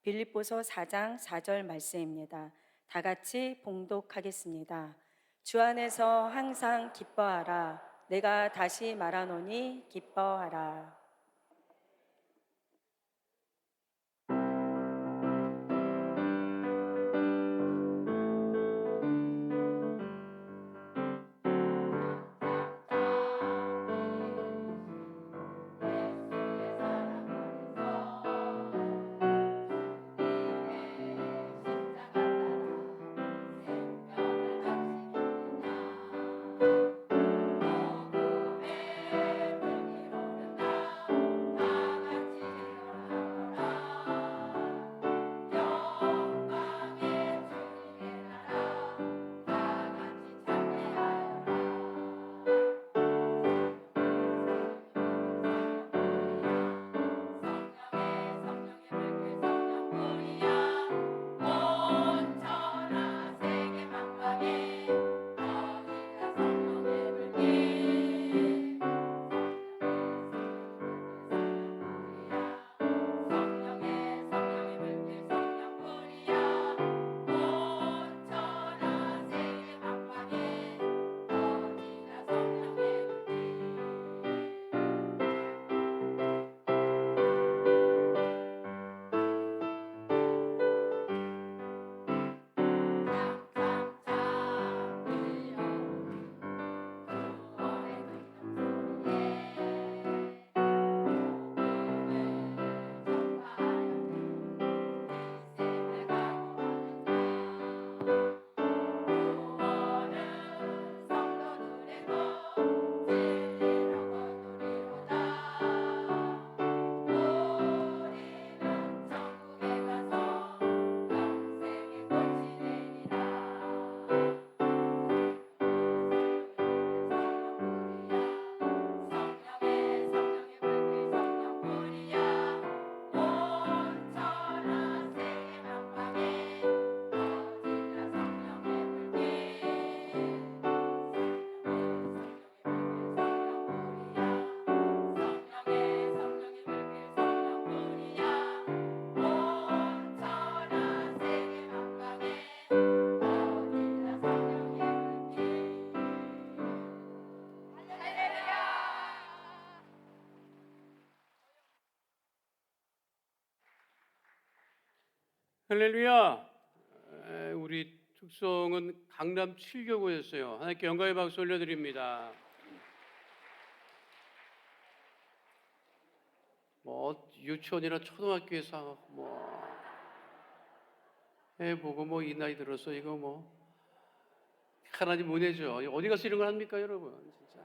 빌립보서 4장 4절 말씀입니다. 다 같이 봉독하겠습니다. 주 안에서 항상 기뻐하라. 내가 다시 말하노니 기뻐하라. 할렐루야. 우리 특성은 강남 7교구였어요. 하나님께 영광의 박수 올려드립니다. 유치원이나 초등학교에서 해보고 이 나이 들어서 이거 하나님 은혜죠. 어디 가서 이런 걸 합니까, 여러분? 진짜.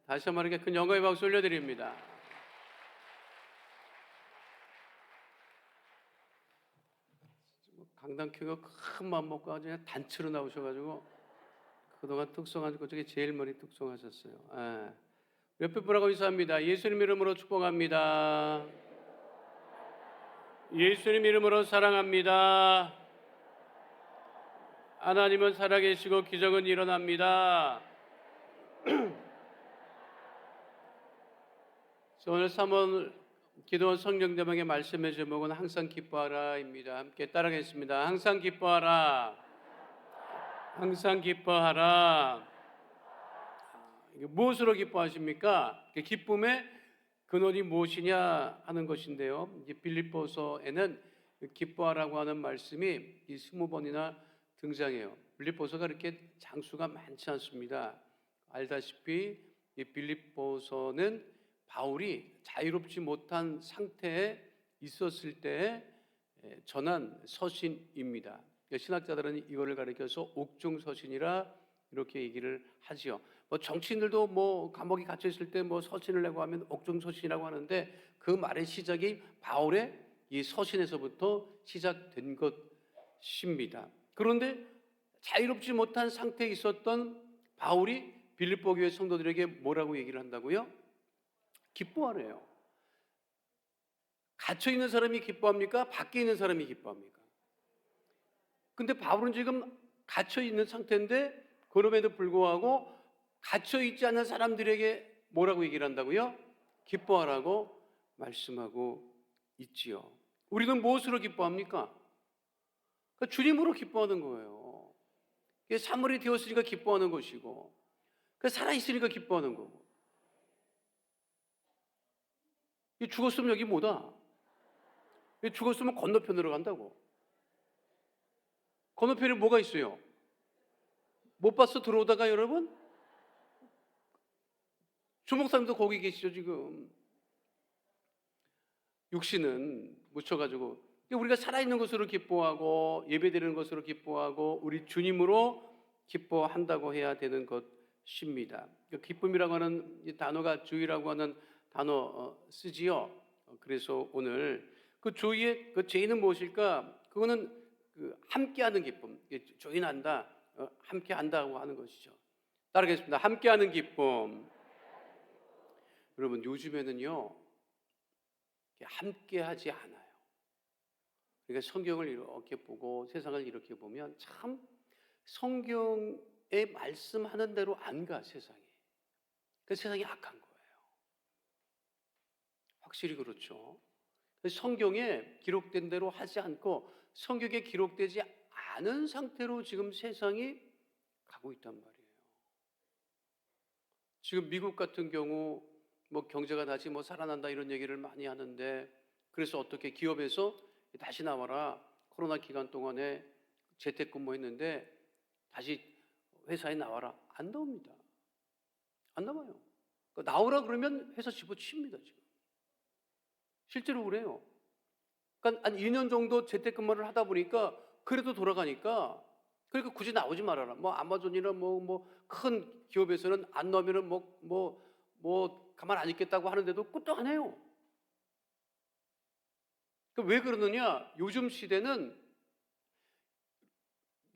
다시 한번 이렇게 큰 영광의 박수 올려드립니다. 강남교가 큰 맘 먹고 아주 그냥 단체로 나오셔가지고 그동안 특성한 것 중에 제일 많이 특성하셨어요. 옆에 분하고 인사합니다. 예수님 이름으로 축복합니다. 예수님 이름으로 사랑합니다. 하나님은 살아계시고 기적은 일어납니다. 오늘 3월 기도원 성경대방의 말씀의 제목은 항상 기뻐하라입니다. 함께 따라하겠습니다. 항상 기뻐하라. 항상 기뻐하라. 이게 무엇으로 기뻐하십니까? 기쁨의 근원이 무엇이냐 하는 것인데요. 빌립보서에는 기뻐하라고 하는 말씀이 20번이나 등장해요. 빌립보서가 그렇게 장수가 많지 않습니다. 알다시피 이 빌립보서는 바울이 자유롭지 못한 상태에 있었을 때 전한 서신입니다. 신학자들은 이거를 가리켜서 옥중서신이라 이렇게 얘기를 하지요. 정치인들도 감옥에 갇혀 있을 때 서신을 내고 하면 옥중서신이라고 하는데 그 말의 시작이 바울의 이 서신에서부터 시작된 것입니다. 그런데 자유롭지 못한 상태에 있었던 바울이 빌립보 교회 성도들에게 뭐라고 얘기를 한다고요? 기뻐하래요. 갇혀 있는 사람이 기뻐합니까? 밖에 있는 사람이 기뻐합니까? 근데 바울은 지금 갇혀 있는 상태인데 그럼에도 불구하고 갇혀 있지 않은 사람들에게 뭐라고 얘기를 한다고요? 기뻐하라고 말씀하고 있지요. 우리는 무엇으로 기뻐합니까? 그러니까 주님으로 기뻐하는 거예요. 이게 사물이 되었으니까 기뻐하는 것이고, 살아있으니까 기뻐하는 거고. 이 죽었으면 여기 뭐다? 이 죽었으면 건너편으로 간다고. 건너편에 뭐가 있어요? 못 봤어 들어오다가 여러분? 주목사님도 거기 계시죠 지금. 육신은 묻혀가지고 우리가 살아있는 것으로 기뻐하고 예배드리는 것으로 기뻐하고 우리 주님으로 기뻐한다고 해야 되는 것입니다. 기쁨이라고 하는 이 단어가 주의라고 하는 단어 쓰지요. 그래서 오늘 그 주의의 그 죄는 무엇일까? 그거는 그 함께하는 기쁨, 조인한다, 함께한다고 하는 것이죠. 따르겠습니다. 함께하는 기쁨. 여러분 요즘에는요 함께하지 않아요. 그러니까 성경을 이렇게 보고 세상을 이렇게 보면 참 성경에 말씀하는 대로 안 가 세상이. 그 세상이 악한 거예요. 확실히 그렇죠. 성경에 기록된 대로 하지 않고 성경에 기록되지 않은 상태로 지금 세상이 가고 있단 말이에요. 지금 미국 같은 경우 뭐 경제가 다시 뭐 살아난다 이런 얘기를 많이 하는데 그래서 어떻게 기업에서 다시 나와라. 코로나 기간 동안에 재택근무했는데 다시 회사에 나와라. 안 나옵니다. 안 나와요. 그러니까 나오라 그러면 회사 집어칩니다 지금. 실제로 그래요. 그러니까 한 2년 정도 재택근무를 하다 보니까 그래도 돌아가니까 그러니까 굳이 나오지 말아라. 뭐 아마존이나 뭐 큰 기업에서는 안 나오면은 뭐 가만 안 있겠다고 하는데도 끄떡 안 해요. 왜 그러느냐? 요즘 시대는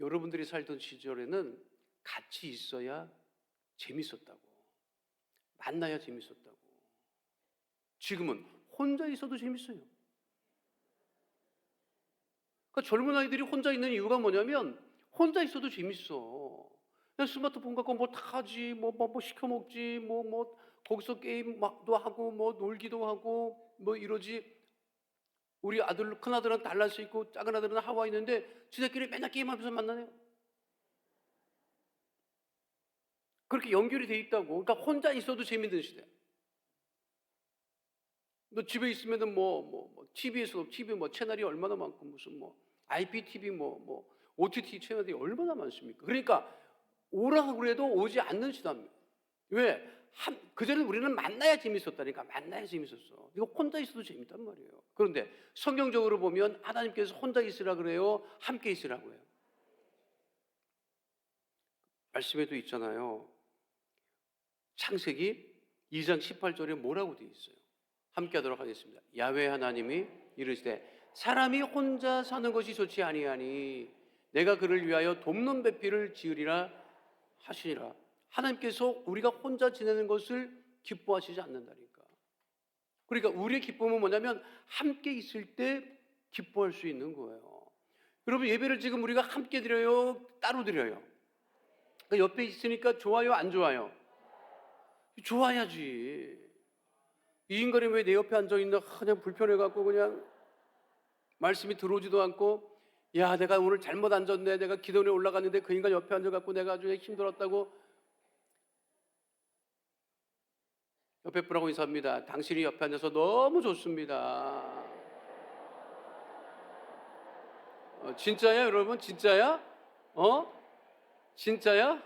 여러분들이 살던 시절에는 같이 있어야 재밌었다고. 만나야 재밌었다고. 지금은 혼자 있어도 재밌어요. 그러니까 젊은 아이들이 혼자 있는 이유가 뭐냐면 혼자 있어도 재밌어. 그냥 스마트폰 갖고 뭐 타지, 뭐 시켜 먹지, 뭐 거기서 게임 막도 하고 뭐 놀기도 하고 뭐 이러지. 우리 아들 큰 아들은 달라스 있고 작은 아들은 하와이 있는데 지들끼리 맨날 게임하면서 만나네요. 그렇게 연결이 돼 있다고. 그러니까 혼자 있어도 재밌는 시대. 너 집에 있으면은 TV에서 TV 뭐 채널이 얼마나 많고 무슨 뭐 IPTV 뭐 OTT 채널이 얼마나 많습니까? 그러니까 오라고 그래도 오지 않는 시대입니다. 왜? 그전에 우리는 만나야 재밌었다니까. 만나야 재밌었어. 이거 혼자 있어도 재밌단 말이에요. 그런데 성경적으로 보면 하나님께서 혼자 있으라 그래요? 함께 있으라고 해요? 말씀에도 있잖아요. 창세기 2장 18절에 뭐라고 되어 있어요? 함께 하도록 하겠습니다. 야훼 하나님이 이르시되 사람이 혼자 사는 것이 좋지 아니하니 내가 그를 위하여 돕는 배필을 지으리라 하시니라. 하나님께서 우리가 혼자 지내는 것을 기뻐하시지 않는다니까. 그러니까 우리의 기쁨은 뭐냐면 함께 있을 때 기뻐할 수 있는 거예요. 여러분 예배를 지금 우리가 함께 드려요? 따로 드려요? 그러니까 옆에 있으니까 좋아요? 안 좋아요? 좋아야지. 이 인간이 왜 내 옆에 앉아있나 그냥 불편해갖고 그냥 말씀이 들어오지도 않고 야 내가 오늘 잘못 앉았네. 내가 기도원에 올라갔는데 그 인간 옆에 앉아갖고 내가 아주 힘들었다고. 옆에 분하고 인사합니다. 당신이 옆에 앉아서 너무 좋습니다. 진짜야 여러분? 진짜야? 진짜야?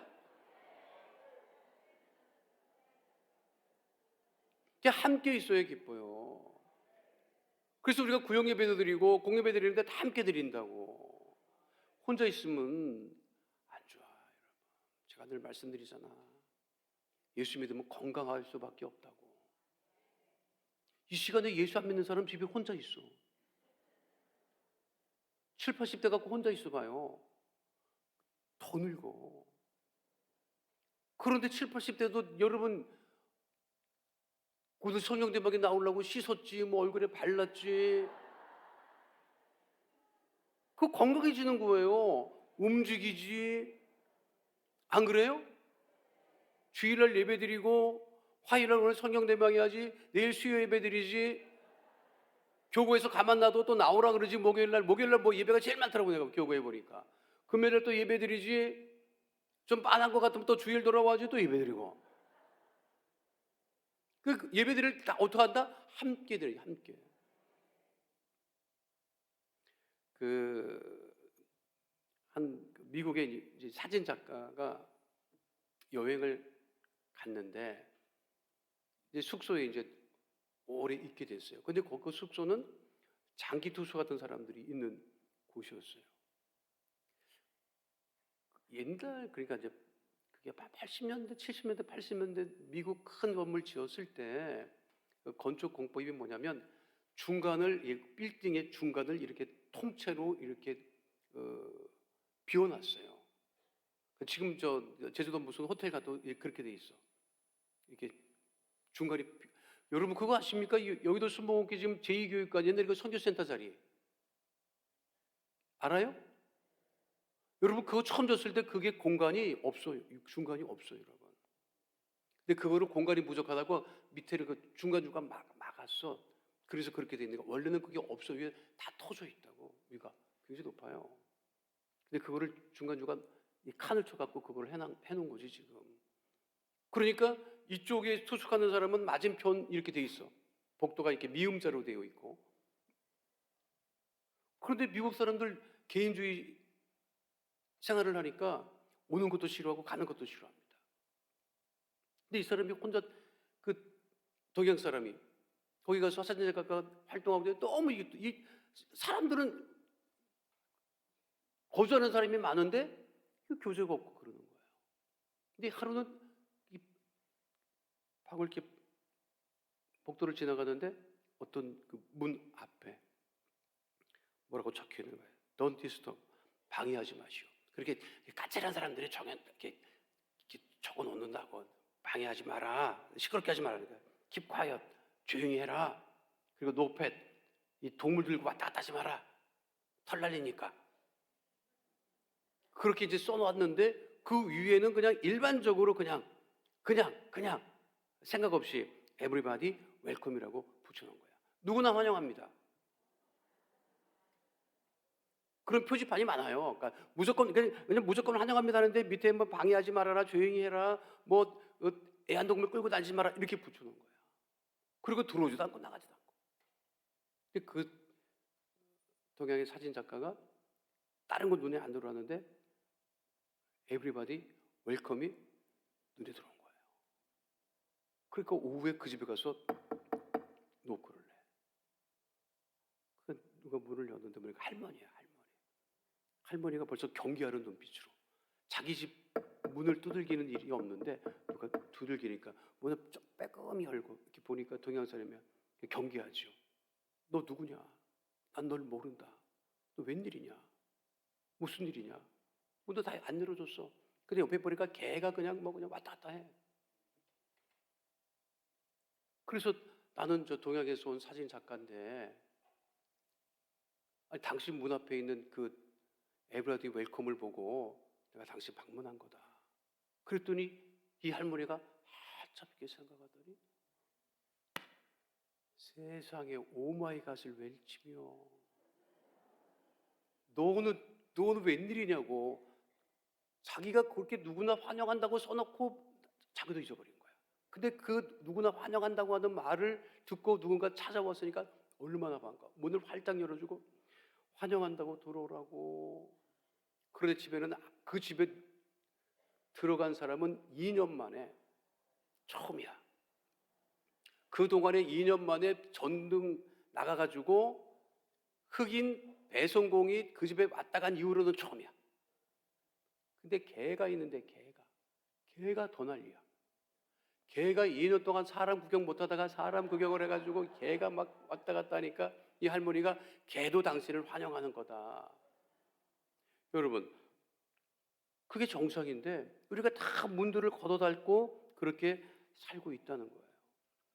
함께 있어야 기뻐요. 그래서 우리가 구역 예배도 드리고 공예배 드리는데 다 함께 드린다고. 혼자 있으면 안 좋아 여러분. 제가 늘 말씀드리잖아. 예수 믿으면 건강할 수밖에 없다고. 이 시간에 예수 안 믿는 사람 집에 혼자 있어. 7, 80대 갖고 혼자 있어 봐요. 더 늙어. 그런데 7, 80대도 여러분 오늘 성령 대박에 나오려고 씻었지, 뭐 얼굴에 발랐지. 그거 건강해지는 거예요. 움직이지. 안 그래요? 주일날 예배 드리고 화요일날 오늘 성령 대박 해야지. 내일 수요 예배 드리지. 교구에서 가만 놔도 또 나오라 그러지. 목요일날 뭐 예배가 제일 많더라고 내가 교구에 보니까. 금요일에 또 예배 드리지. 좀 빤한 것 같으면 또 주일 돌아와가지고 또 예배 드리고. 그 예배 드릴 때 어떻게 한다? 함께 드려, 함께. 한 미국의 이제 사진 작가가 여행을 갔는데 이제 숙소에 이제 오래 있게 됐어요. 근데 그 숙소는 장기 투수 같은 사람들이 있는 곳이었어요. 옛날 그러니까 이제 그게 80년대, 70년대, 80년대 미국 큰 건물 지었을 때그 건축 공법이 뭐냐면 중간을 빌딩의 중간을 이렇게 통째로 이렇게 비워놨어요. 지금 저 제주도 무슨 호텔 가도 그렇게 돼 있어. 이렇게 중간이 여러분 그거 아십니까? 여의도 순복음교회 지금 제2교육관 옛날에 그 선교센터 자리 알아요? 여러분 그거 처음 졌을 때 그게 공간이 없어요. 중간이 없어요, 여러분. 근데 그거를 공간이 부족하다고 밑에를 그 중간중간 막았어. 그래서 그렇게 돼 있는 거. 원래는 그게 없어. 위에 다 터져 있다고. 위가 굉장히 높아요. 근데 그거를 중간중간 이 칸을 쳐갖고 그걸 해놓은 거지 지금. 그러니까 이쪽에 투숙하는 사람은 맞은편 이렇게 돼 있어. 복도가 이렇게 미음자로 되어 있고. 그런데 미국 사람들 개인주의 생활을 하니까 오는 것도 싫어하고 가는 것도 싫어합니다. 근데 이 사람이 혼자 그 동양 사람이 거기 가서 사진 작가가 활동하고 있는데 너무 이 사람들은 거주하는 사람이 많은데 교제가 없고 그러는 거예요. 근데 하루는 이 방을 이렇게 복도를 지나가는데 어떤 그 문 앞에 뭐라고 적혀 있는 거예요. Don't disturb. 방해하지 마시오. 그렇게 까칠한 사람들이 이렇게 적어 놓는다고. 방해하지 마라. 시끄럽게 하지 마라. 그러니까 keep quiet. 조용히 해라. 그리고 no pet. 이 동물 들고 왔다 갔다 하지 마라. 털 날리니까. 그렇게 이제 써놓았는데 그 위에는 그냥 일반적으로 그냥 생각 없이 everybody welcome이라고 붙여놓은 거야. 누구나 환영합니다. 그런 표지판이 많아요. 그러니까 그냥 무조건 환영합니다 하는데 밑에 뭐 방해하지 말아라, 조용히 해라, 뭐 애완동물 끌고 다니지 마라 이렇게 붙여놓은 거야. 그리고 들어오지도 않고 나가지도 않고. 근데 그 동양의 사진 작가가 다른 건 눈에 안 들어왔는데 everybody welcome이 눈에 들어온 거예요. 그러니까 오후에 그 집에 가서 노크를 해. 누가 문을 열었는데 보니까 할머니야. 할머니가 벌써 경계하는 눈빛으로 자기 집 문을 두들기는 일이 없는데 누가 두들기니까 문을 좀 빼꼼히 열고 이렇게 보니까 동양 사람이야. 경계하죠. 너 누구냐? 난 널 모른다. 너 웬일이냐? 무슨 일이냐? 문도 다 안 열어줬어. 근데 옆에 보니까 개가 그냥 왔다 갔다 해. 그래서 나는 저 동양에서 온 사진 작가인데 아니, 당신 문 앞에 있는 그 에브라디 웰컴을 보고 내가 당신 방문한 거다. 그랬더니 이 할머니가 한참 있게 생각하더니 세상에 오마이갓을 외치며 너는 웬일이냐고 자기가 그렇게 누구나 환영한다고 써놓고 자기도 잊어버린 거야. 근데 그 누구나 환영한다고 하는 말을 듣고 누군가 찾아왔으니까 얼마나 반가워. 문을 활짝 열어주고 환영한다고 들어오라고. 그런데 그 집에 들어간 사람은 2년 만에 처음이야. 그동안에 2년 만에 전등 나가가지고 흑인 배송공이 그 집에 왔다 간 이후로는 처음이야. 근데 개가 있는데 개가 더 난리야. 개가 2년 동안 사람 구경 못하다가 사람 구경을 해가지고 개가 막 왔다 갔다 하니까 이 할머니가 개도 당신을 환영하는 거다. 여러분 그게 정상인데 우리가 다 문들을 걷어닫고 그렇게 살고 있다는 거예요.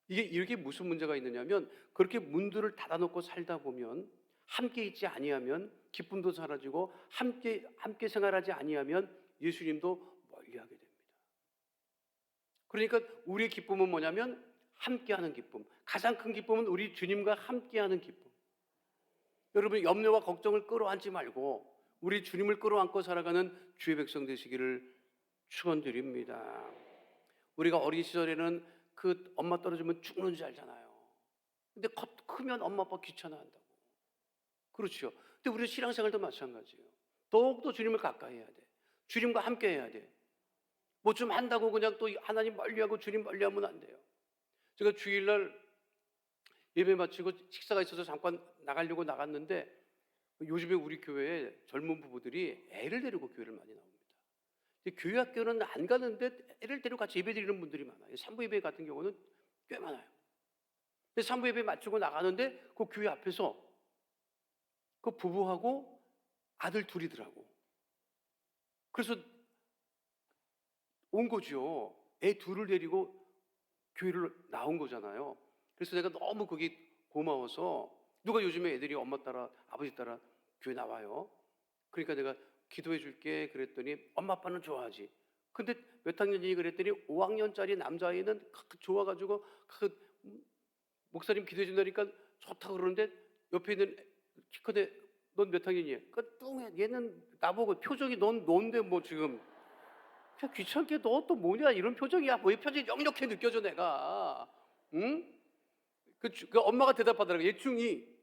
이게 무슨 문제가 있느냐면 그렇게 문들을 닫아놓고 살다 보면 함께 있지 아니하면 기쁨도 사라지고 함께 생활하지 아니하면 예수님도 멀리하게 됩니다. 그러니까 우리의 기쁨은 뭐냐면 함께하는 기쁨. 가장 큰 기쁨은 우리 주님과 함께하는 기쁨. 여러분 염려와 걱정을 끌어안지 말고 우리 주님을 끌어안고 살아가는 주의 백성 되시기를 축원드립니다. 우리가 어린 시절에는 그 엄마 떨어지면 죽는 줄 알잖아요. 근데 크면 엄마 아빠 귀찮아한다고. 그렇죠. 근데 우리 신앙생활도 마찬가지예요. 더욱더 주님을 가까이 해야 돼. 주님과 함께 해야 돼. 뭐 좀 한다고 그냥 또 하나님 멀리하고 주님 멀리하면 안 돼요. 제가 주일날 예배 마치고 식사가 있어서 잠깐 나가려고 나갔는데 요즘에 우리 교회에 젊은 부부들이 애를 데리고 교회를 많이 나옵니다. 근데 교회 학교는 안 가는데 애를 데리고 같이 예배 드리는 분들이 많아요. 산부 예배 같은 경우는 꽤 많아요. 근데 산부 예배 마치고 나가는데 그 교회 앞에서 그 부부하고 아들 둘이더라고. 그래서 온 거죠. 애 둘을 데리고 교회를 나온 거잖아요. 그래서 내가 너무 그게 고마워서 누가 요즘에 애들이 엄마 따라 아버지 따라 교회 나와요. 그러니까 내가 기도해 줄게 그랬더니 엄마 아빠는 좋아하지. 근데 몇 학년이니 그랬더니 5학년짜리 남자아이는 좋아가지고 목사님 기도해 준다니까 좋다 그러는데 옆에 있는 키 큰 애 넌 몇 학년이야? 그 뚱해 얘는 나보고 표정이 넌 뭔데 뭐 지금 그냥 귀찮게 너 또 뭐냐 이런 표정이야. 뭐 이 표정이 역력해 느껴져 내가. 응? 그 엄마가 대답하더라고. 얘 중2.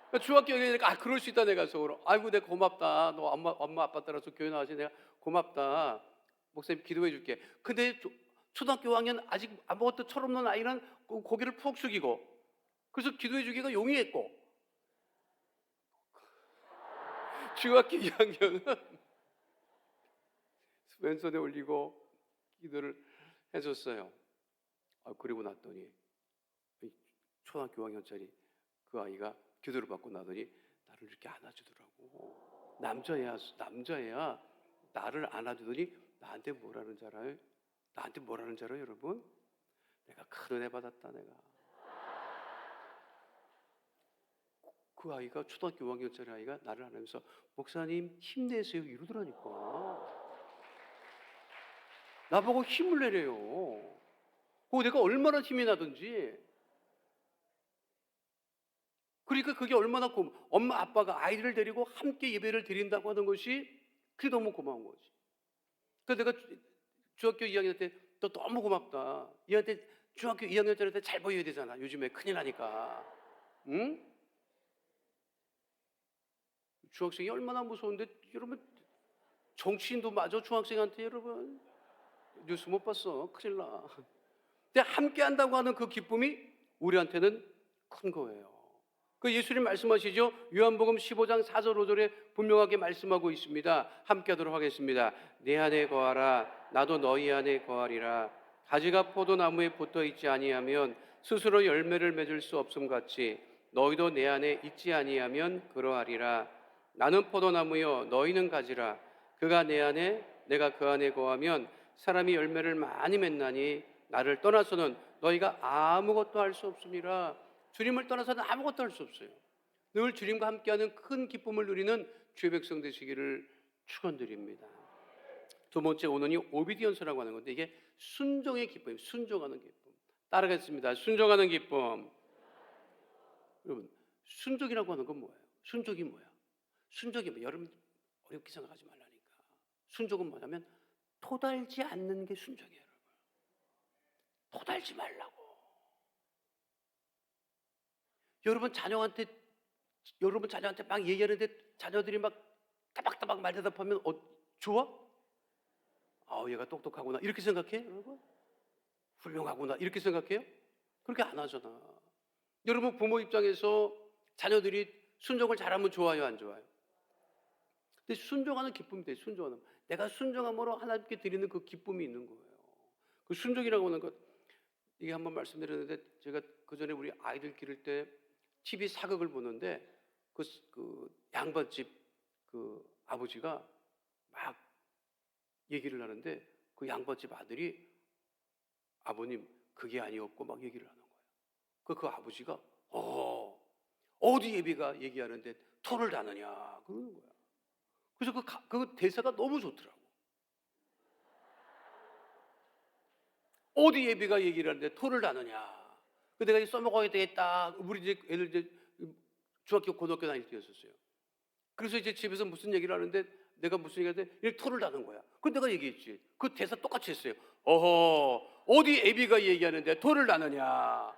그러니까 중학교 얘기하니까 아 그럴 수 있다 내가 속으로. 아이고 내가 고맙다. 너 엄마 아빠 따라서 교회 나와서 내가 고맙다. 목사님 기도해 줄게. 근데 초등학교 5학년 아직 아무것도 철없는 아이는 고개를 푹 숙이고 그래서 기도해 주기가 용이했고 중학교 2학년은 왼손에 올리고 기도를 해줬어요. 그리고 났더니 초등학교 5학년짜리 그 아이가 기도를 받고 나더니 나를 이렇게 안아주더라고. 남자애야 나를 안아주더니 나한테 뭐라는 줄 알아요? 나한테 뭐라는 줄 알아요, 여러분? 내가 큰 은혜 받았다, 내가. 그 아이가 초등학교 5학년짜리 아이가 나를 안으면서 목사님 힘내세요 이러더라니까. 나보고 힘을 내래요. 그거 내가 얼마나 힘이 나든지. 그러니까 그게 얼마나 엄마 아빠가 아이를 데리고 함께 예배를 드린다고 하는 것이 그게 너무 고마운 거지. 그래서 내가 중학교 2학년 때 너 너무 고맙다. 얘한테 중학교 2학년짜리 때 잘 보여야 되잖아. 요즘에 큰일 나니까. 응? 중학생이 얼마나 무서운데 여러분 정치인도 맞아 중학생한테 여러분 뉴스 못 봤어. 큰일 나. 근데 함께 한다고 하는 그 기쁨이 우리한테는 큰 거예요. 그 예수님 말씀하시죠. 요한복음 15장 4절 5절에 분명하게 말씀하고 있습니다. 함께 하도록 하겠습니다. 내 안에 거하라 나도 너희 안에 거하리라. 가지가 포도나무에 붙어 있지 아니하면 스스로 열매를 맺을 수 없음 같이 너희도 내 안에 있지 아니하면 그러하리라. 나는 포도나무요 너희는 가지라. 그가 내 안에 내가 그 안에 거하면 사람이 열매를 많이 맺나니 나를 떠나서는 너희가 아무것도 할 수 없습니다. 주님을 떠나서는 아무것도 할 수 없어요. 늘 주님과 함께하는 큰 기쁨을 누리는 주의 백성 되시기를 축원드립니다. 두 번째 오늘이 오비디언스라고 하는 건데 이게 순종의 기쁨이에요. 순종하는 기쁨. 따라가겠습니다. 순종하는 기쁨. 여러분 순종이라고 하는 건 뭐예요? 순종이 뭐야? 순종이 뭐야? 여러분 어렵게 생각하지 말라니까. 순종은 뭐냐면 토달지 않는 게 순종이에요. 여러분. 토달지 말라고. 여러분 자녀한테 막 얘기하는데 자녀들이 막 따박따박 말 대답하면 좋아? 얘가 똑똑하구나 이렇게 생각해? 여러분? 훌륭하구나 이렇게 생각해요? 그렇게 안 하잖아. 여러분 부모 입장에서 자녀들이 순종을 잘하면 좋아요 안 좋아요? 근데 순종하는 기쁨이 돼. 순종하는 내가 순종함으로 하나님께 드리는 그 기쁨이 있는 거예요. 그 순종이라고 하는 것 이게 한번 말씀드렸는데 제가 그 전에 우리 아이들 기를 때 TV 사극을 보는데 그 양반집 그 아버지가 막 얘기를 하는데 그 양반집 아들이 아버님 그게 아니었고 막 얘기를 하는 거예요. 그 아버지가 어디 예비가 얘기하는데 토를 다느냐 그러는 거야. 그래서 그 대사가 너무 좋더라고. 어디 예비가 얘기를 하는데 토를 다느냐. 내가 써먹어야 되겠다. 우리 이제 애들 이제 중학교, 고등학교 다닐 때였었어요. 그래서 이제 집에서 무슨 얘기를 하는데 내가 무슨 얘기하는데 이렇게 토를 나는 거야. 그 내가 얘기했지. 그 대사 똑같이 했어요. 어허, 어디 애비가 얘기하는데 토를 나느냐.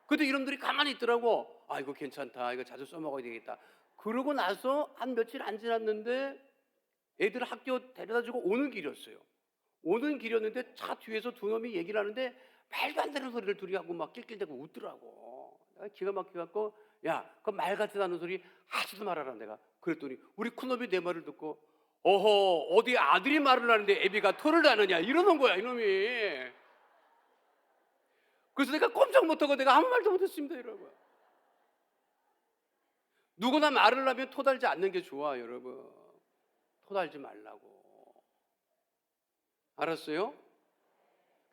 근데 이놈들이 가만히 있더라고. 아, 이거 괜찮다. 이거 자주 써먹어야 되겠다. 그러고 나서 한 며칠 안 지났는데 애들 학교 데려다주고 오는 길이었어요. 오는 길이었는데 차 뒤에서 두 놈이 얘기를 하는데 말도 안 되는 소리를 둘이 하고 막 낄낄대고 웃더라고. 내가 기가 막혀갖고 야, 그 말 같지도 않은 소리 하지도 말아라 내가. 그랬더니 우리 큰놈이 내 말을 듣고 어허, 어디 아들이 말을 하는데 애비가 토를 나느냐 이러는 거야 이놈이. 그래서 내가 꼼짝 못하고 내가 아무 말도 못했습니다 여러분. 누구나 말을 하면 토달지 않는 게 좋아 여러분. 토달지 말라고. 알았어요?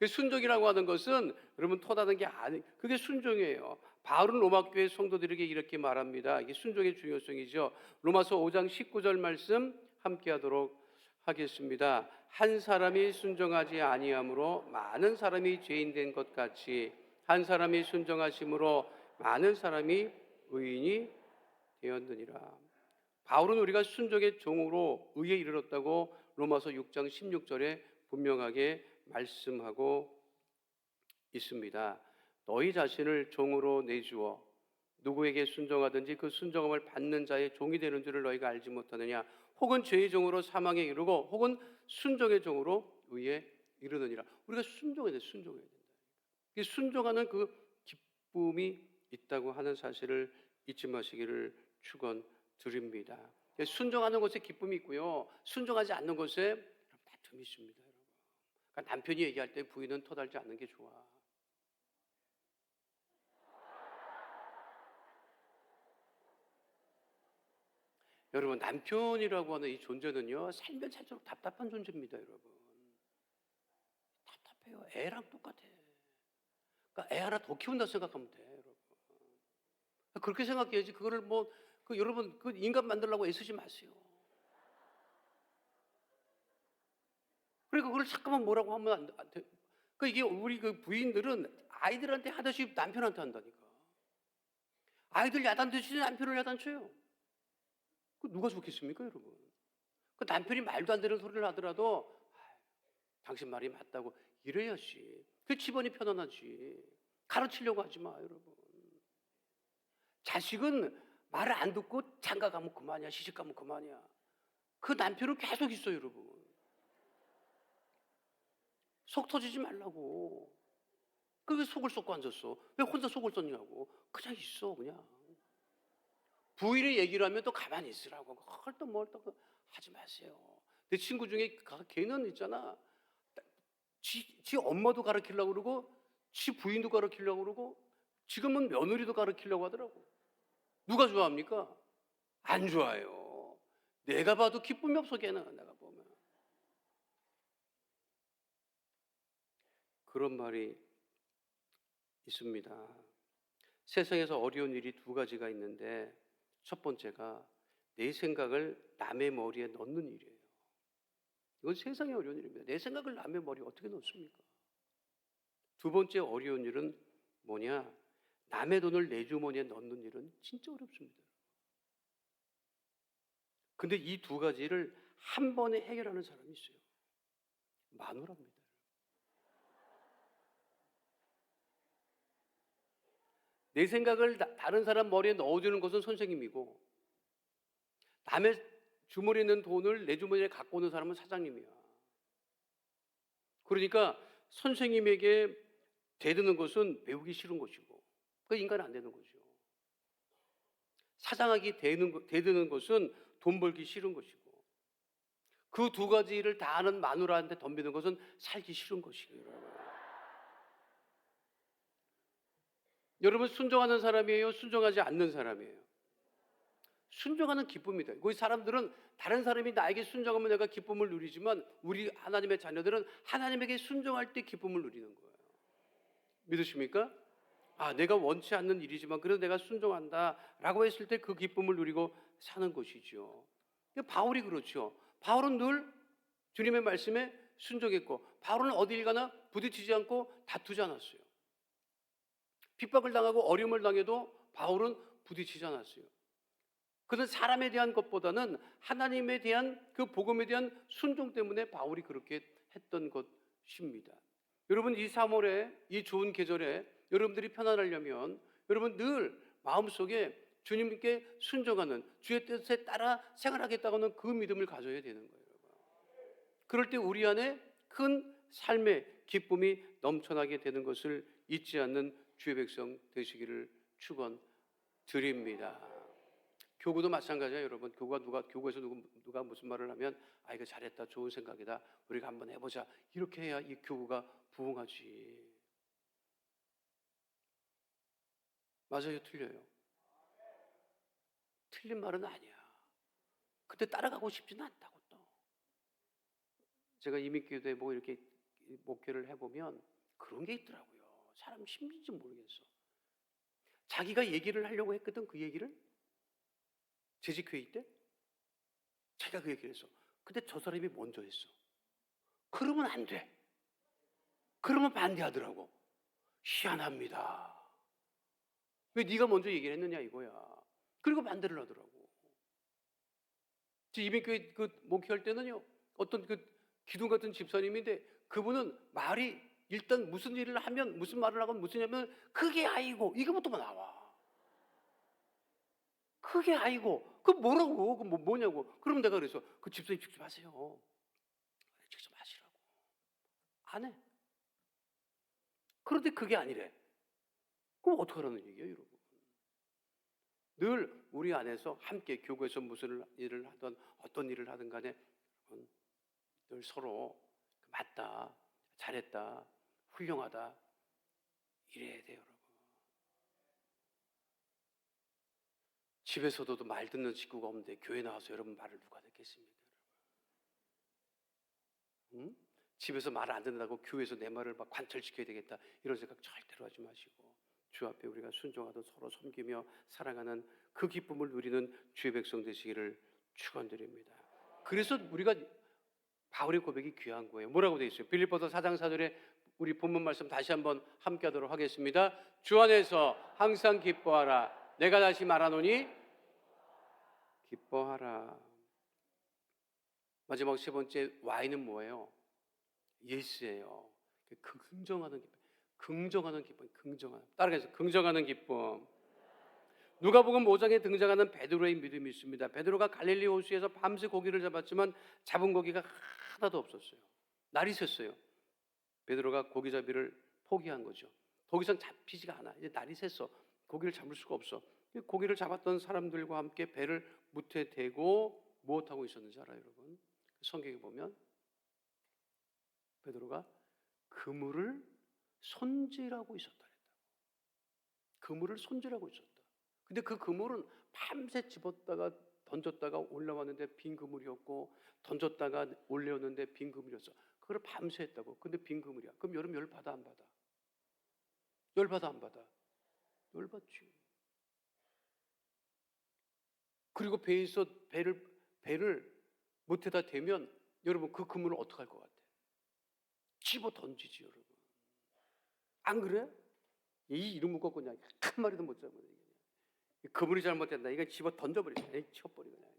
순종이라고 하는 것은 여러분 토다는 게 아니, 그게 순종이에요. 바울은 로마 교회 성도들에게 이렇게 말합니다. 이게 순종의 중요성이죠. 로마서 5장 19절 말씀 함께 하도록 하겠습니다. 한 사람이 순종하지 아니함으로 많은 사람이 죄인 된 것 같이 한 사람이 순종하심으로 많은 사람이 의인이 되었느니라. 바울은 우리가 순종의 종으로 의에 이르렀다고 로마서 6장 16절에 분명하게 말씀하고 있습니다. 너희 자신을 종으로 내주어 누구에게 순종하든지 그 순종함을 받는 자의 종이 되는 줄을 너희가 알지 못하느냐. 혹은 죄의 종으로 사망에 이르고 혹은 순종의 종으로 의에 이르느니라. 우리가 순종해야 돼. 순종해야 된다. 순종하는 그 기쁨이 있다고 하는 사실을 잊지 마시기를 축원드립니다. 순종하는 것에 기쁨이 있고요. 순종하지 않는 것에 다툼이 있습니다. 그러니까 남편이 얘기할 때 부인은 터달지 않는 게 좋아. 여러분, 남편이라고 하는 이 존재는요, 살면 살수록 답답한 존재입니다, 여러분. 답답해요. 애랑 똑같아. 그러니까 애 하나 더 키운다 생각하면 돼, 여러분. 그렇게 생각해야지. 그거를 뭐, 여러분, 그 인간 만들려고 애쓰지 마세요. 그러니까 그걸 잠깐만 뭐라고 하면 안 돼. 그러니까 이게 우리 그 부인들은 아이들한테 하듯이 남편한테 한다니까. 아이들 야단치지 남편을 야단쳐요. 그 누가 좋겠습니까, 여러분? 그 남편이 말도 안 되는 소리를 하더라도 당신 말이 맞다고 이래야지. 그 집안이 편안하지. 가르치려고 하지 마, 여러분. 자식은 말을 안 듣고 장가 가면 그만이야, 시집 가면 그만이야. 그 남편은 계속 있어, 여러분. 속 터지지 말라고. 그 왜 속을 쏟고 앉았어? 왜 혼자 속을 쏟냐고. 그냥 있어, 그냥. 부인의 얘기를 하면 또 가만히 있으라고. 그걸 또 뭘 또 하지 마세요. 내 친구 중에 걔는 있잖아. 지 엄마도 가르치려고 그러고, 지 부인도 가르치려고 그러고, 지금은 며느리도 가르치려고 하더라고. 누가 좋아합니까? 안 좋아요. 내가 봐도 기쁨이 없어, 걔는. 내가 보면. 그런 말이 있습니다. 세상에서 어려운 일이 두 가지가 있는데 첫 번째가 내 생각을 남의 머리에 넣는 일이에요. 이건 세상의 어려운 일입니다. 내 생각을 남의 머리에 어떻게 넣습니까? 두 번째 어려운 일은 뭐냐? 남의 돈을 내 주머니에 넣는 일은 진짜 어렵습니다. 근데 이 두 가지를 한 번에 해결하는 사람이 있어요. 마누라입니다. 내 생각을 다른 사람 머리에 넣어주는 것은 선생님이고 남의 주머니에 있는 돈을 내 주머니에 갖고 오는 사람은 사장님이야. 그러니까 선생님에게 대드는 것은 배우기 싫은 것이고 그 인간은 안 되는 거죠. 사장에게 대드는 것은 돈 벌기 싫은 것이고 그 두 가지를 다 하는 마누라한테 덤비는 것은 살기 싫은 것이고요. 여러분 순종하는 사람이에요? 순종하지 않는 사람이에요? 순종하는 기쁨이다. 그 사람들은 다른 사람이 나에게 순종하면 내가 기쁨을 누리지만 우리 하나님의 자녀들은 하나님에게 순종할 때 기쁨을 누리는 거예요. 믿으십니까? 아, 내가 원치 않는 일이지만 그래도 내가 순종한다 라고 했을 때 그 기쁨을 누리고 사는 것이죠. 바울이 그렇죠. 바울은 늘 주님의 말씀에 순종했고 바울은 어딜 가나 부딪히지 않고 다투지 않았어요. 핍박을 당하고 어려움을 당해도 바울은 부딪히지 않았어요. 그것은 사람에 대한 것보다는 하나님에 대한 그 복음에 대한 순종 때문에 바울이 그렇게 했던 것입니다. 여러분, 이 3월에 이 좋은 계절에 여러분들이 편안하려면 여러분 늘 마음속에 주님께 순종하는 주의 뜻에 따라 생활하겠다고는 그 믿음을 가져야 되는 거예요. 그럴 때 우리 안에 큰 삶의 기쁨이 넘쳐나게 되는 것을 잊지 않는 주의 백성 되시기를 축원드립니다. 교구도 마찬가지예요, 여러분. 교구에서 누가 무슨 말을 하면 아, 이거 잘했다, 좋은 생각이다, 우리가 한번 해보자, 이렇게 해야 이 교구가 부흥하지. 맞아요, 틀려요? 틀린 말은 아니야. 근데 따라가고 싶지는 않다고. 또 제가 이민교회에 뭐 이렇게 목회를 해보면 그런 게 있더라고요. 사람 심리인지 모르겠어. 자기가 얘기를 하려고 했거든. 그 얘기를 재직회의 때 자기가 그 얘기를 했어. 근데 저 사람이 먼저 했어. 그러면 안 돼. 그러면 반대하더라고. 희한합니다. 왜 네가 먼저 얘기를 했느냐 이거야. 그리고 반대를 하더라고. 이민교회 그 목회할 때는요, 어떤 그 기둥 같은 집사님인데 그분은 말이 일단 무슨 일을 하면, 무슨 말을 하건 무슨 하면 그게 아이고 이거부터 나와. 그게 아이고 그 뭐라고, 그 뭐냐고. 그럼 내가 그래서 그 집사님 직접 하세요. 직접 하시라고. 안 해. 그런데 그게 아니래. 그럼 어떡하라는 얘기예요, 여러분? 늘 우리 안에서 함께 교회에서 무슨 일을 하든 어떤 일을 하든 간에 늘 서로 맞다, 잘했다, 훌륭하다 이래야 돼요, 여러분. 집에서도 말 듣는 식구가 없는데 교회 나와서 여러분 말을 누가 듣겠습니까, 여러분? 응? 집에서 말을 안 듣는다고 교회에서 내 말을 막 관철시켜야 되겠다 이런 생각 절대로 하지 마시고 주 앞에 우리가 순종하듯 서로 섬기며 사랑하는 그 기쁨을 누리는 주의 백성 되시기를 축원드립니다. 그래서 우리가 바울의 고백이 귀한 거예요. 뭐라고 되어 있어요? 빌립보서 4장 4절에 우리 본문 말씀 다시 한번 함께 하도록 하겠습니다. 주 안에서 항상 기뻐하라. 내가 다시 말하노니 기뻐하라. 마지막 세 번째 Y는 뭐예요? 예스예요. 긍정하는 기쁨. 긍정하는 기쁨. 따라가서 긍정하는 기쁨. 누가복음 5장에 등장하는 베드로의 믿음이 있습니다. 베드로가 갈릴리 호수에서 밤새 고기를 잡았지만 잡은 고기가 하나도 없었어요. 날이 샜어요. 베드로가 고기잡이를 포기한 거죠. 더 이상 잡히지가 않아. 이제 날이 샜어. 고기를 잡을 수가 없어. 고기를 잡았던 사람들과 함께 배를 무태 대고 무엇하고 있었는지 알아요, 여러분? 성경에 보면 베드로가 그물을 손질하고 있었다. 그물을 손질하고 있었다. 근데 그 그물은 밤새 집었다가 던졌다가 올라왔는데 빈 그물이었고, 던졌다가 올려왔는데 빈 그물이었어. 그걸 밤새 했다고. 근데 빈 그물이야. 그럼 여러분 열 받아 안 받아? 열 받아 안 받아? 열 받지. 그리고 배에서 배를 못에다 대면 여러분 그 그물을 어떻게 할 것 같아? 집어 던지지, 여러분. 안 그래? 이 이름 묶었고 그냥 한 마리도 못 잡아. 그물이 잘못됐다. 이거 집어 던져버리자. 쳐버리고.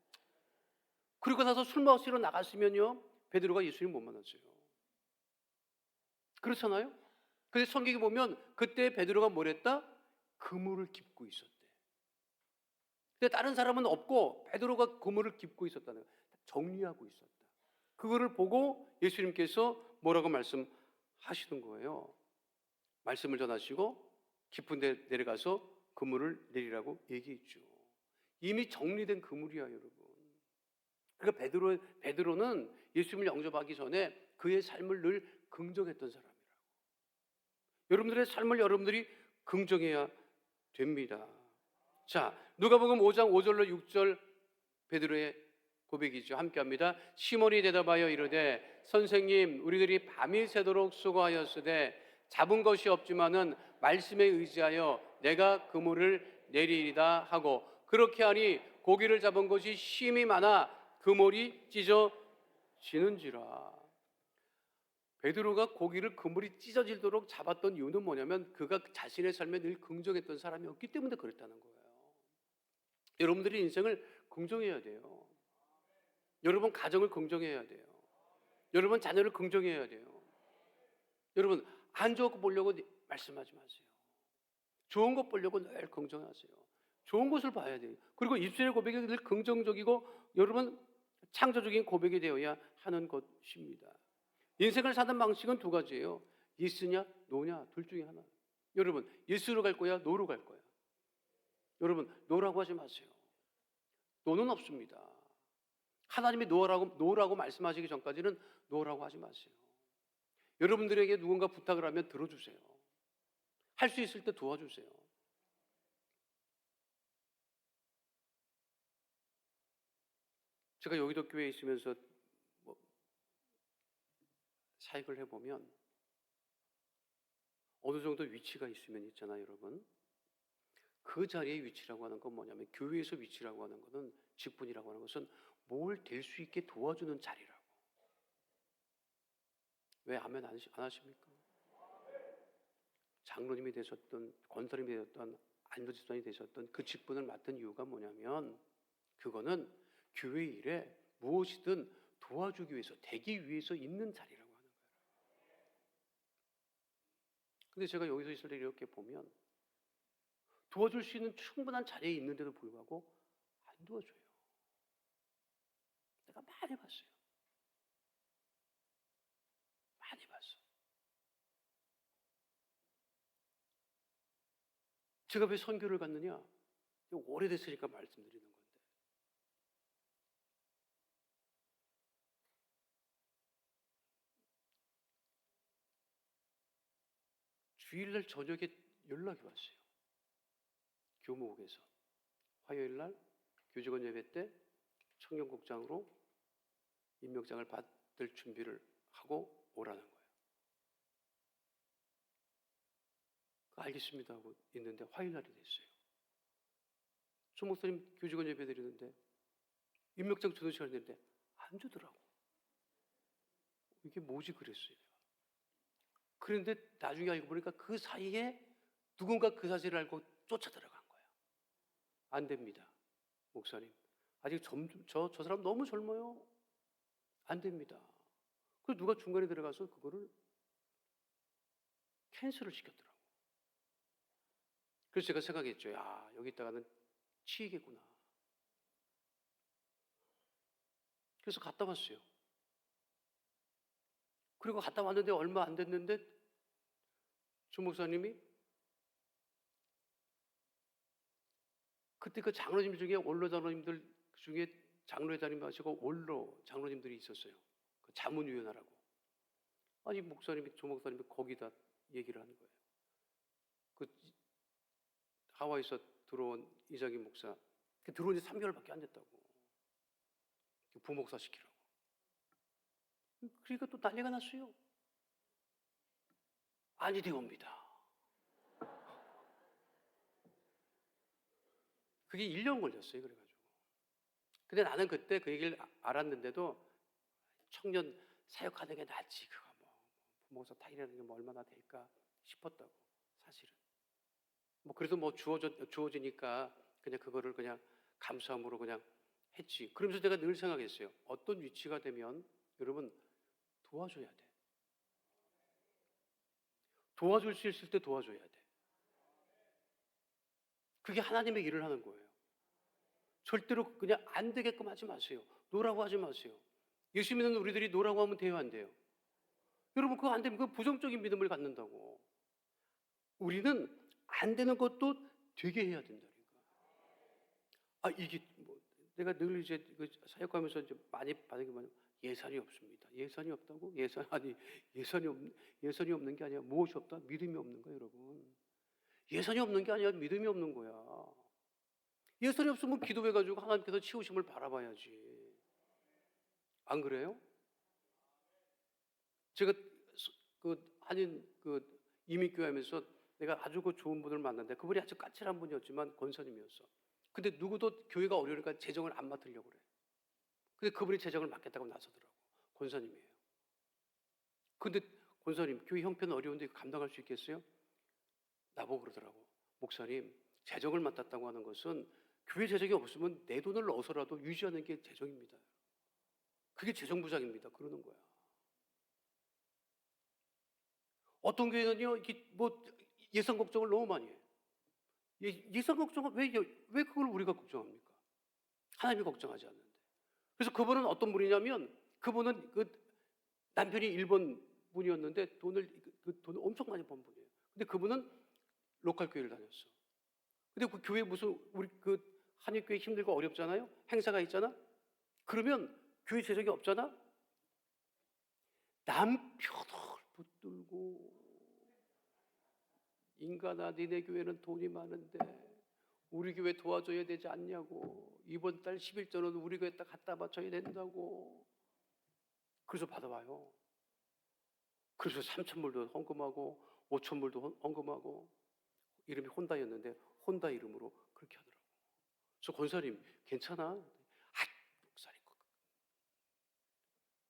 그리고 나서 술 마시러 나갔으면요, 베드로가 예수님 못 만났어요. 그렇잖아요? 근데 성경에 보면 그때 베드로가 뭘 했다? 그물을 깁고 있었대. 근데 다른 사람은 없고 베드로가 그물을 깁고 있었다는 거예요. 정리하고 있었다. 그거를 보고 예수님께서 뭐라고 말씀하시는 거예요. 말씀을 전하시고 깊은 데 내려가서 그물을 내리라고 얘기했죠. 이미 정리된 그물이야, 여러분. 그러니까 베드로는 예수님을 영접하기 전에 그의 삶을 늘 긍정했던 사람이라고. 여러분들의 삶을 여러분들이 긍정해야 됩니다. 자, 누가복음 5장 5절로 6절 베드로의 고백이죠. 함께 합니다. 시몬이 대답하여 이르되 선생님, 우리들이 밤이 새도록 수고하였으되 잡은 것이 없지만은 말씀에 의지하여 내가 그물을 내리리다 하고, 그렇게 하니 고기를 잡은 것이 심히 많아 그물이 찢어지는지라. 베드로가 고기를 그물이 찢어지도록 잡았던 이유는 뭐냐면 그가 자신의 삶에 늘 긍정했던 사람이었기 때문에 그랬다는 거예요. 여러분들이 인생을 긍정해야 돼요. 여러분 가정을 긍정해야 돼요. 여러분 자녀를 긍정해야 돼요. 여러분 안 좋은 거 보려고 말씀하지 마세요. 좋은 것 보려고 늘 긍정하세요. 좋은 것을 봐야 돼요. 그리고 입술의 고백이 늘 긍정적이고 여러분 창조적인 고백이 되어야 하는 것입니다. 인생을 사는 방식은 두 가지예요. 예스냐 노냐 둘 중에 하나. 여러분 예스로 갈 거야 노로 갈 거야. 여러분 노라고 하지 마세요. 노는 없습니다. 하나님이 노라고 말씀하시기 전까지는 노라고 하지 마세요. 여러분들에게 누군가 부탁을 하면 들어주세요. 할 수 있을 때 도와주세요. 제가 여의도 교회에 있으면서 사역을 해보면 어느 정도 위치가 있으면 있잖아요, 여러분. 그 자리의 위치라고 하는 건 뭐냐면 교회에서 위치라고 하는 것은 직분이라고 하는 것은 뭘 될 수 있게 도와주는 자리라고. 왜 아멘 안 하십니까? 장로님이 되셨던 권사님이 되셨던 안부집사님이 되셨던 그 직분을 맡은 이유가 뭐냐면 그거는 교회 일에 무엇이든 도와주기 위해서 되기 위해서 있는 자리라고 하는 거예요. 근데 제가 여기서 있을 때 이렇게 보면 도와줄 수 있는 충분한 자리에 있는데도 불구하고 안 도와줘요. 내가 많이 봤어요. 많이 봤어. 제가 왜 선교를 갔느냐? 오래됐으니까 말씀드리는 건데. 주일날 저녁에 연락이 왔어요. 교무국에서. 화요일날 교직원 예배 때 청년국장으로 임명장을 받을 준비를 하고 오라는 거예요. 알겠습니다 하고 있는데 화요일날이 됐어요. 조 목사님 교직원 예배 드리는데 임명장 주는 시간이 됐는데 안 주더라고. 이게 뭐지 그랬어요. 그런데 나중에 알고 보니까 그 사이에 누군가 그 사실을 알고 쫓아 들어간 거예요. 안 됩니다. 목사님. 아직 저 사람 너무 젊어요. 안 됩니다. 그래서 누가 중간에 들어가서 그거를 캔슬을 시켰더라고. 그래서 제가 생각했죠. 야, 여기 있다가는 치이겠구나. 그래서 갔다 왔어요. 그리고 갔다 왔는데 얼마 안 됐는데 조 목사님이 그때 그 장로님 중에 원로 장로님들 중에 장로회장님 하시고 원로 장로님들이 있었어요. 그 자문위원회라고. 아니 조 목사님이 거기다 얘기를 하는 거예요. 그 하와이에서 들어온 이장희 목사. 들어온 지 3개월밖에 안 됐다고. 부목사 시키라고. 그러니까 또 난리가 났어요. 아니 되옵니다. 그게 1년 걸렸어요. 그래가지고. 근데 나는 그때 그 얘기를 알았는데도 청년 사역하는 게 낫지. 그거 뭐 부목사 타이라는 게 뭐 얼마나 될까 싶었다고. 사실은. 그래도 주어지니까 그냥 그거를 그냥 감사함으로 그냥 했지. 그러면서 제가 늘 생각했어요. 어떤 위치가 되면 여러분 도와줘야 돼. 도와줄 수 있을 때 도와줘야 돼. 그게 하나님의 일을 하는 거예요. 절대로 그냥 안 되게끔 하지 마세요. 노라고 하지 마세요. 예수 믿는 우리들이 노라고 하면 돼요, 안 돼요? 여러분 그거 안 되면 그 부정적인 믿음을 갖는다고. 우리는 안 되는 것도 되게 해야 된다니까. 이게 내가 늘 이제 사역하면서 이제 많이 받은 게 뭐냐면 예산이 없습니다. 예산이 없다고? 예산이 없는 게 아니라 무엇이 없다? 믿음이 없는 거예요, 여러분. 예산이 없는 게 아니라 믿음이 없는 거야. 예산이 없으면 기도해가지고 하나님께서 치우심을 바라봐야지. 안 그래요? 제가 한인 이민교회 하면서 내가 아주 좋은 분을 만났는데 그분이 아주 까칠한 분이었지만 권사님이었어. 근데 누구도 교회가 어려우니까 재정을 안 맡으려고 그래. 근데 그분이 재정을 맡겠다고 나서더라고. 권사님이에요. 근데 권사님, 교회 형편 어려운데 감당할 수 있겠어요? 나보고 그러더라고. 목사님, 재정을 맡았다고 하는 것은 교회 재정이 없으면 내 돈을 넣어서라도 유지하는 게 재정입니다. 그게 재정부장입니다. 그러는 거야. 어떤 교회는요, 이게 뭐 예산 걱정을 너무 많이 해요. 예산 걱정을 왜 그걸 우리가 걱정합니까? 하나님이 걱정하지 않는데. 그래서 그분은 어떤 분이냐면, 그분은 그 남편이 일본 분이었는데 돈을 엄청 많이 번 분이에요. 근데 그분은 로컬 교회를 다녔어. 근데 그 교회 무슨 우리 그 한인교회 힘들고 어렵잖아요. 행사가 있잖아. 그러면 교회 재정이 없잖아. 남편을 붙들고, 인간아, 니네 교회는 돈이 많은데 우리 교회 도와줘야 되지 않냐고. 이번 달 11조는 우리 교회 딱 갖다 바쳐야 된다고. 그래서 받아와요. 그래서 3,000불도 헌금하고 5,000불도 헌금하고. 이름이 혼다였는데 혼다 이름으로 그렇게 하더라고. 그래서 권사님 괜찮아? 목사님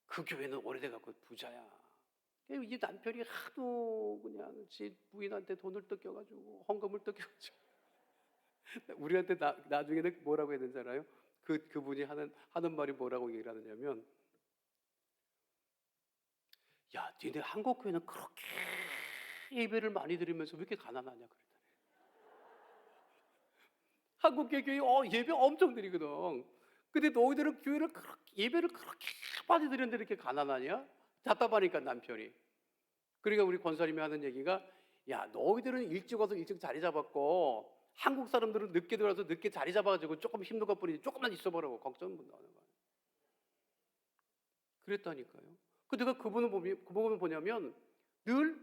그 교회는 오래돼갖고 부자야. 이 남편이 하도 그냥 지 부인한테 돈을 뜯겨가지고 헌금을 뜯겨가지고 우리한테 나중에는 뭐라고 했는지 알아요? 그분이 하는 말이 뭐라고 얘기를 하느냐면, 야, 니네 한국 교회는 그렇게 예배를 많이 드리면서 왜 이렇게 가난하냐 그랬더니, 한국 교회 예배 엄청 드리거든. 근데 너희들은 교회를 예배를 그렇게 많이 드리는데 이렇게 가난하냐? 답답하니까 남편이. 그러니까 우리 권사님이 하는 얘기가, 야, 너희들은 일찍 와서 일찍 자리 잡았고 한국 사람들은 늦게 들어와서 늦게 자리 잡아가지고 조금 힘든 것뿐이지 조금만 있어보라고 걱정은 못 하는 거야. 그랬다니까요. 그 내가 그 부분을 보냐면 늘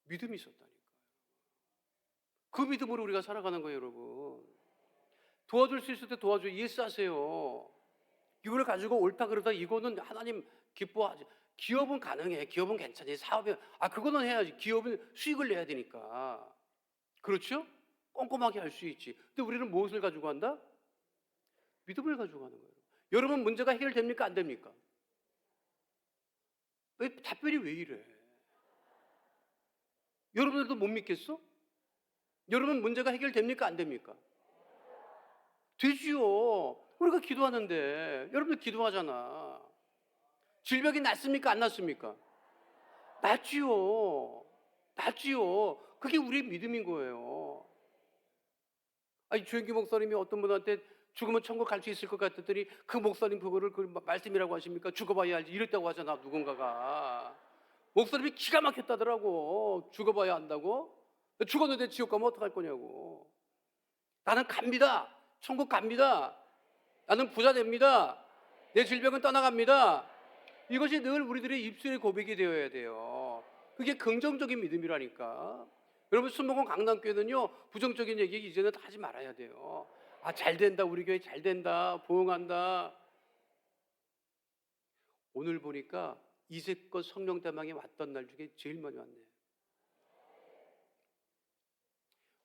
믿음이 있었다니까요. 그 믿음으로 우리가 살아가는 거예요, 여러분. 도와줄 수 있을 때 도와줘. 예스 하세요. 이걸 가지고 옳다 그러다 이거는 하나님 기뻐하지. 기업은 가능해. 기업은 괜찮지. 사업이 그거는 해야지. 기업은 수익을 내야 되니까. 그렇죠? 꼼꼼하게 할 수 있지. 근데 우리는 무엇을 가지고 한다? 믿음을 가지고 하는 거예요. 여러분 문제가 해결됩니까? 안 됩니까? 답변이 왜 이래? 여러분들도 못 믿겠어? 여러분 문제가 해결됩니까? 안 됩니까? 되지요. 우리가 기도하는데 여러분들 기도하잖아. 질병이 낫습니까? 안 낫습니까? 낫지요. 낫지요. 그게 우리의 믿음인 거예요. 주영기 목사님이 어떤 분한테 죽으면 천국 갈 수 있을 것 같았더니 그 목사님 그거를 말씀이라고 하십니까? 죽어봐야 알지. 이랬다고 하잖아, 누군가가. 목사님이 기가 막혔다더라고. 죽어봐야 한다고? 죽었는데 지옥 가면 어떡할 거냐고. 나는 갑니다. 천국 갑니다. 나는 부자 됩니다. 내 질병은 떠나갑니다. 이것이 늘 우리들의 입술의 고백이 되어야 돼요. 그게 긍정적인 믿음이라니까. 여러분, 순복음 강남교회는요, 부정적인 얘기 이제는 하지 말아야 돼요. 잘 된다, 우리 교회 잘 된다, 부흥한다. 오늘 보니까 이제껏 성령 대망이 왔던 날 중에 제일 많이 왔네.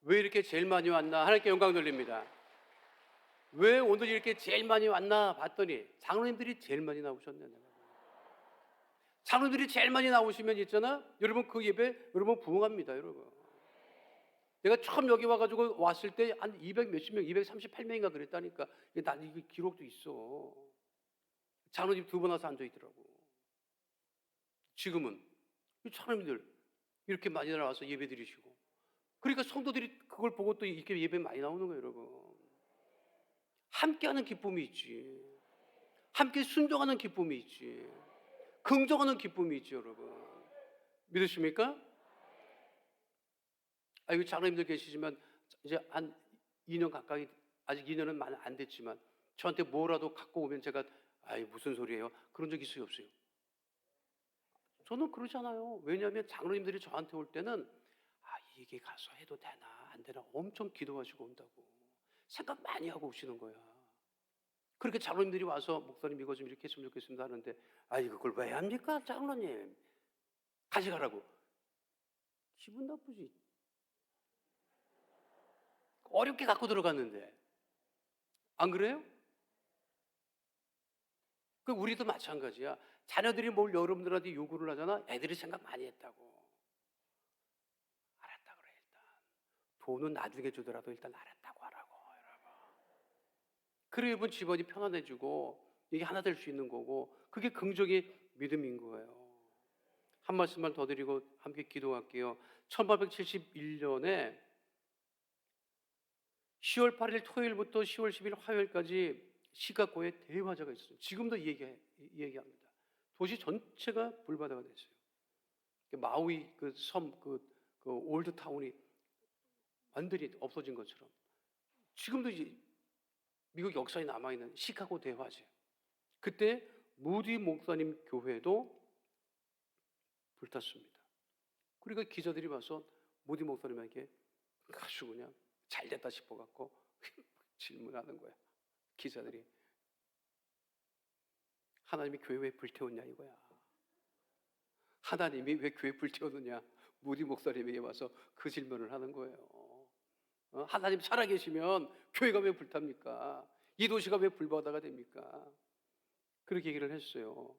왜 이렇게 제일 많이 왔나? 하나님께 영광 돌립니다. 왜 오늘 이렇게 제일 많이 왔나 봤더니 장로님들이 제일 많이 나오셨네. 장로님들이 제일 많이 나오시면 있잖아, 여러분 그 예배 여러분 부흥합니다. 여러분, 내가 처음 여기 와가지고 왔을 때 한 200 몇십 명, 238명인가 그랬다니까. 난 이게 기록도 있어. 장로님 2번 와서 앉아있더라고. 지금은 장로님들 이렇게 많이 나와서 예배 드리시고, 그러니까 성도들이 그걸 보고 또 이렇게 예배 많이 나오는 거예요. 여러분, 함께하는 기쁨이 있지. 함께 순종하는 기쁨이 있지. 긍정하는 기쁨이 있지. 여러분, 믿으십니까? 여기 장로님들 계시지만 이제 한 2년 가까이, 아직 2년은 많이 안 됐지만 저한테 뭐라도 갖고 오면 제가 무슨 소리예요? 그런 적 있어요, 없어요? 저는 그러잖아요. 왜냐하면 장로님들이 저한테 올 때는 이게 가서 해도 되나 안 되나 엄청 기도하시고 온다고 생각 많이 하고 오시는 거야. 그렇게 장로님들이 와서 목사님 이거 좀 이렇게 했으면 좋겠습니다 하는데, 그걸 왜 합니까 장로님? 가져가라고. 기분 나쁘지. 어렵게 갖고 들어갔는데. 안 그래요? 우리도 마찬가지야. 자녀들이 뭘 여러분들한테 요구를 하잖아. 애들이 생각 많이 했다고. 알았다 그래. 일단 돈은 나중에 주더라도 일단 알았다고 하라고. 여러분, 그래야 이번 집안이 편안해지고 이게 하나 될 수 있는 거고, 그게 긍정의 믿음인 거예요. 한 말씀만 더 드리고 함께 기도할게요. 1871년에 10월 8일 토요일부터 10월 10일 화요일까지 시카고에 대화자가 있어요. 지금도 얘기합니다. 도시 전체가 불바다가 됐어요. 마우이 그 섬, 그 올드 타운이 완전히 없어진 것처럼 지금도 이제 미국 역사에 남아있는 시카고 대화제. 그때 무디 목사님 교회도 불탔습니다. 그러니까 기자들이 와서 무디 목사님에게 아주 그냥 잘 됐다 싶어갖고 질문하는 거야. 기자들이 하나님이 교회 왜 불태웠냐 이거야. 하나님이 왜 교회 불태웠느냐. 무디 목사님에게 와서 그 질문을 하는 거예요. 하나님 살아계시면 교회가 왜 불탑니까? 이 도시가 왜 불바다가 됩니까? 그렇게 얘기를 했어요.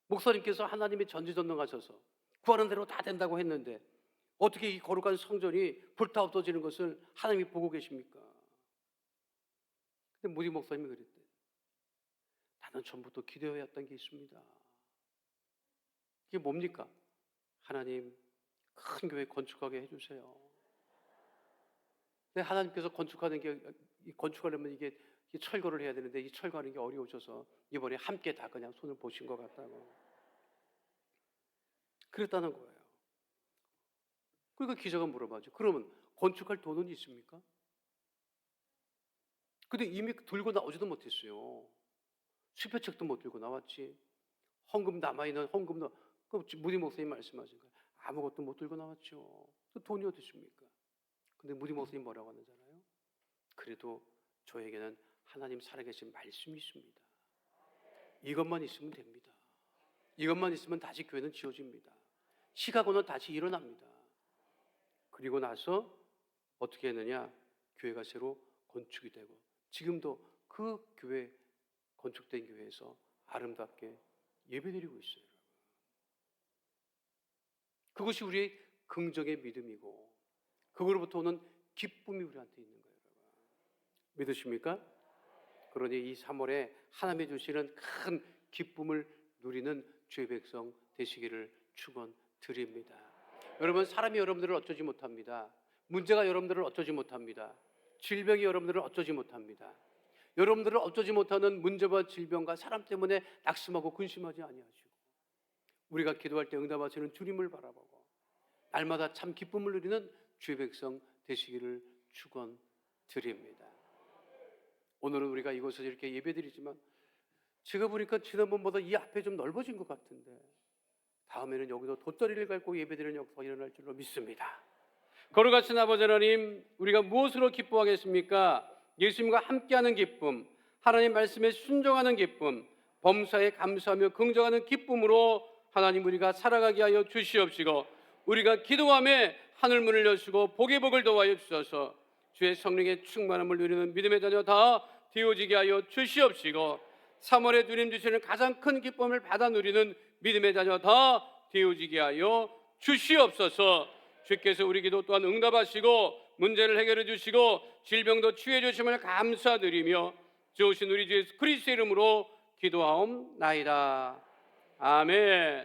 목사님께서 하나님이 전지전능하셔서 구하는 대로 다 된다고 했는데 어떻게 이 거룩한 성전이 불타 없어지는 것을 하나님이 보고 계십니까? 근데 무디 목사님이 그랬대. 나는 전부터 기도해왔던 게 있습니다. 이게 뭡니까? 하나님 큰 교회 건축하게 해주세요. 근데 하나님께서 건축하려면 이게 철거를 해야 되는데 이 철거하는 게 어려우셔서 이번에 함께 다 그냥 손을 보신 것 같다고 그랬다는 거예요. 그러니까 기자가 물어봐죠. 그러면 건축할 돈은 있습니까? 근데 이미 들고 나오지도 못했어요. 수표책도 못 들고 나왔지. 헌금 남아있는 헌금도 무디 목사님 말씀하신 거예요. 아무것도 못 들고 나왔죠. 그 돈이 어디 있습니까? 근데 무디 목사님 뭐라고 하는잖아요. 그래도 저에게는 하나님 살아계신 말씀이 있습니다. 이것만 있으면 됩니다. 이것만 있으면 다시 교회는 지어집니다. 시카고는 다시 일어납니다. 그리고 나서 어떻게 했느냐? 교회가 새로 건축이 되고 지금도 그 교회 건축된 교회에서 아름답게 예배드리고 있어요. 그것이 우리의 긍정의 믿음이고 그거로부터 오는 기쁨이 우리한테 있는 거예요. 믿으십니까? 그러니 이 3월에 하나님이 주시는 큰 기쁨을 누리는 주의 백성 되시기를 축원드립니다. 여러분, 사람이 여러분들을 어쩌지 못합니다. 문제가 여러분들을 어쩌지 못합니다. 질병이 여러분들을 어쩌지 못합니다. 여러분들을 어쩌지 못하는 문제와 질병과 사람 때문에 낙심하고 근심하지 아니하시고 우리가 기도할 때 응답하시는 주님을 바라보고 날마다 참 기쁨을 누리는 주의 백성 되시기를 축원드립니다. 오늘은 우리가 이곳에서 이렇게 예배드리지만 제가 보니까 지난번보다 이 앞에 좀 넓어진 것 같은데 다음에는 여기도 돗자리를 갖고 예배드리는 역사가 일어날 줄로 믿습니다. 거룩하신 아버지 하나님, 우리가 무엇으로 기뻐하겠습니까? 예수님과 함께하는 기쁨, 하나님 말씀에 순종하는 기쁨, 범사에 감사하며 긍정하는 기쁨으로 하나님 우리가 살아가게 하여 주시옵시고 우리가 기도함에 하늘문을 여시고 복의 복을 더하여 주셔서 주의 성령의 충만함을 누리는 믿음의 자녀 다 되어지게 하여 주시옵시고 3월에 주님 주시는 가장 큰 기쁨을 받아 누리는 믿음의 자녀 다 되어지게 하여 주시옵소서. 주께서 우리 기도 또한 응답하시고 문제를 해결해 주시고 질병도 치유해 주심을 감사드리며 주오신 우리 주 예수 그리스도의 이름으로 기도하옵나이다. 아멘.